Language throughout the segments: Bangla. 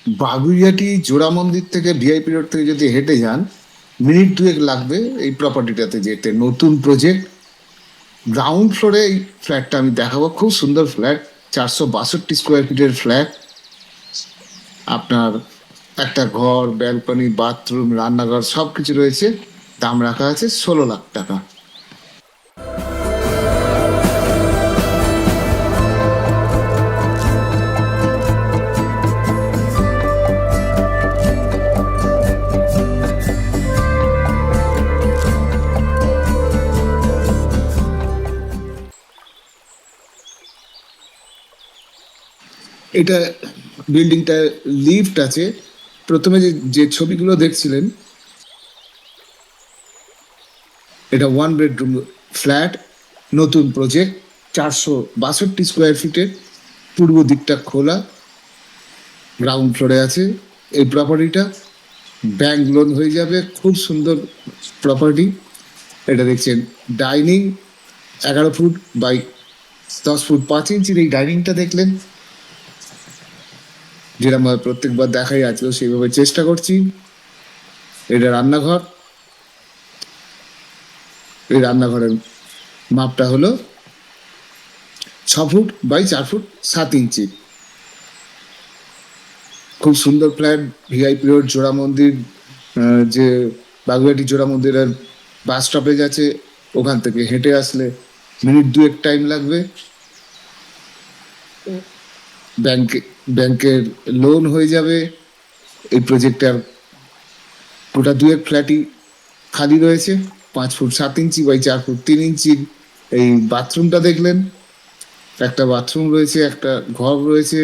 বাগুইআটি জোড়া মন্দির থেকে ভিআইপি রোড থেকে যদি হেঁটে যান, মিনিট দুয়েক লাগবে এই প্রপার্টিটাতে যেতে। নতুন প্রজেক্ট, গ্রাউন্ড ফ্লোরে এই ফ্ল্যাটটা আমি দেখাবো। খুব সুন্দর ফ্ল্যাট, 462 স্কোয়ার ফিটের ফ্ল্যাট। আপনার একটা ঘর, ব্যালকনি, বাথরুম, রান্নাঘর সব কিছু রয়েছে। দাম রাখা আছে 16 লাখ টাকা। এটা বিল্ডিংটা লিফট আছে। প্রথমে যে ছবিগুলো দেখছিলেন, এটা 1 বেডরুম ফ্ল্যাট, নতুন প্রজেক্ট, 462 স্কোয়ার ফিটের। পূর্ব দিকটা খোলা, গ্রাউন্ড ফ্লোরে আছে এই প্রপার্টিটা। ব্যাংক লোন হয়ে যাবে, খুব সুন্দর প্রপার্টি। এটা দেখছেন ডাইনিং, 11 ফুট বাই 10 ফুট 5 ইঞ্চির এই ডাইনিংটা দেখলেন, যেটা আমরা প্রত্যেকবার দেখাই, আজকেও সেইভাবে চেষ্টা করছি। এটা রান্নাঘর, এই রান্নাঘরের মাপটা হলো 6 ফুট বাই 4 ফুট 7 ইঞ্চি। খুব সুন্দর ফ্ল্যাট, ভিআইপি রোড জোড়া মন্দির, যে বাগুইআটি জোড়া মন্দিরের বাস স্টপেজ আছে, ওখান থেকে হেঁটে আসলে মিনিট দুয়েক টাইম লাগবে। ব্যাংকের লোন হয়ে যাবে। এই প্রজেক্টটার গোটা দুয়েক ফ্ল্যাটই খালি রয়েছে। 5 ফুট 7 ইঞ্চি বাই 4 ফুট 3 ইঞ্চির এই বাথরুমটা দেখলেন, একটা বাথরুম রয়েছে, একটা ঘর রয়েছে।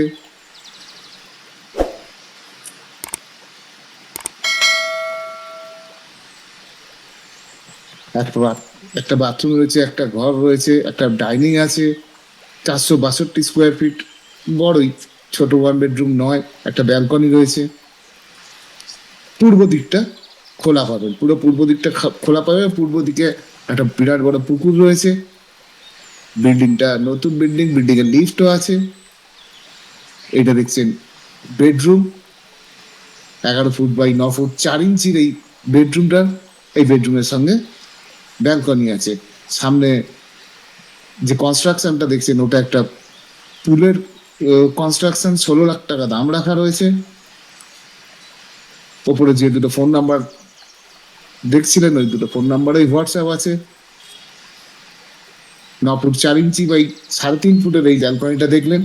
একটা বাথরুম রয়েছে, একটা ঘর রয়েছে, একটা ডাইনিং আছে। 462 স্কোয়ার ফিট, বড়ই, ছোট 1 বেডরুম নয়। একটা ব্যালকনি রয়েছে। পূর্ব দিকটা খোলা পাবেন, পুরো পূর্ব দিকটা খোলা পাবেন। পূর্ব দিকে একটা বিরাট বড় পুকুর রয়েছে। বিল্ডিংটা নতুন বিল্ডিং, বিল্ডিং এর লিফটও আছে। এটা দেখছেন বেডরুম, 11 ফুট বাই 9 ফুট 4 ইঞ্চির এই বেডরুমটা। এই বেডরুমের সঙ্গে ব্যালকনি আছে। সামনে যে কনস্ট্রাকশনটা দেখছেন, ওটা একটা পুলের কনস্ট্রাকশন। 16 লাখ টাকা দাম রাখা রয়েছে। ওপরে যে দুটো ফোন নাম্বার দেখছিলেন, ওই দুটো ফোন নাম্বারেই হোয়াটসঅ্যাপ আছে। 9 ফুট 4 ইঞ্চি বাই 3.5 ফুটের এই ব্যালকনিটা দেখলেন।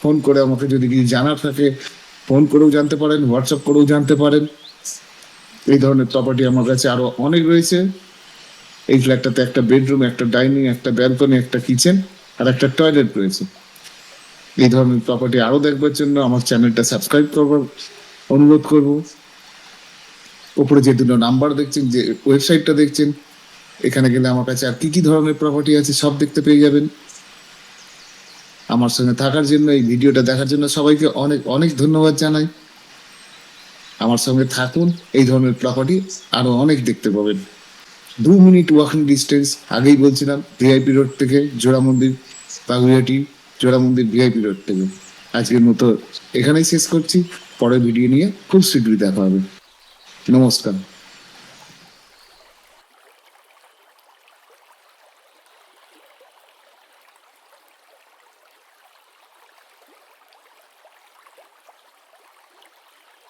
ফোন করে আমাকে যদি কিছু জানার থাকে, ফোন করেও জানতে পারেন, হোয়াটসঅ্যাপ করেও জানতে পারেন। এই ধরনের প্রপার্টি আমার কাছে আরো অনেক রয়েছে। এই ফ্ল্যাটটাতে একটা বেডরুম, একটা ডাইনিং, একটা ব্যালকনি, একটা কিচেন আর একটা টয়লেট রয়েছে। এই ধরনের প্রপার্টি আরো দেখবার জন্য আমার চ্যানেলটা সাবস্ক্রাইব করবার অনুরোধ করব। উপরে যে দুটো নাম্বার দেখছেন, যে ওয়েবসাইটটা দেখছেন, এখানে গেলে আমার কাছে আর কি কি ধরনের প্রপার্টি আছে সব দেখতে পেয়ে যাবেন। আমার সঙ্গে থাকার জন্য, এই ভিডিওটা দেখার জন্য সবাইকে অনেক অনেক ধন্যবাদ জানাই। আমার সঙ্গে থাকুন, এই ধরনের প্রপার্টি আরো অনেক দেখতে পাবেন। 2 মিনিট ওয়াকিং ডিস্টেন্স। আগেই বলছিলাম, ভিআইপি রোড থেকে জোড়া মন্দির, বাগুইআটি জোড়া মন্দির ভিআইপি রোড থেকে। আজকের মতো এখানেই শেষ করছি। পরের ভিডিও নিয়ে খুব শীঘ্রই দেখা হবে। নমস্কার।